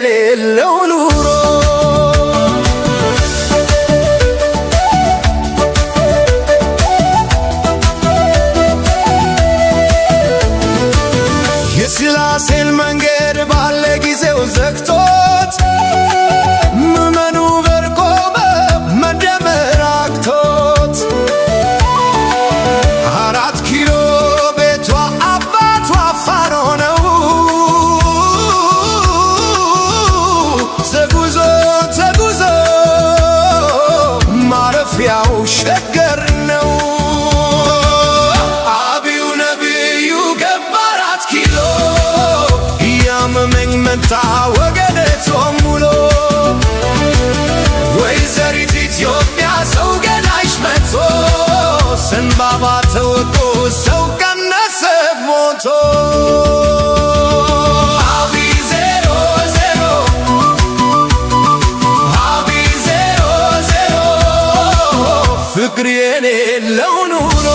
የሌለው ኑሮ የሥላሴን መንገድ ባለ ጊዜው ዘግቶት ምዕመኑ በርቆመ መደመር አቅቶት 4 ኪሎ ቤቷ አባቷ አፋር ሆነው ተጉዞ ተጉዞ ማረፊያው ሸገር ነው። አብዩ ነቢዩ ገባ 4 ኪሎ እያመመኝ መጣ ወገኔ ጾም ውሎ ወይዘሪት ኢትዮጵያ ሰው ገዳይሽ መጥቶ ስንባባ ተወጦ ሰው ቀነሰ ሞቶ ፍቅር የሌለው ኑሮ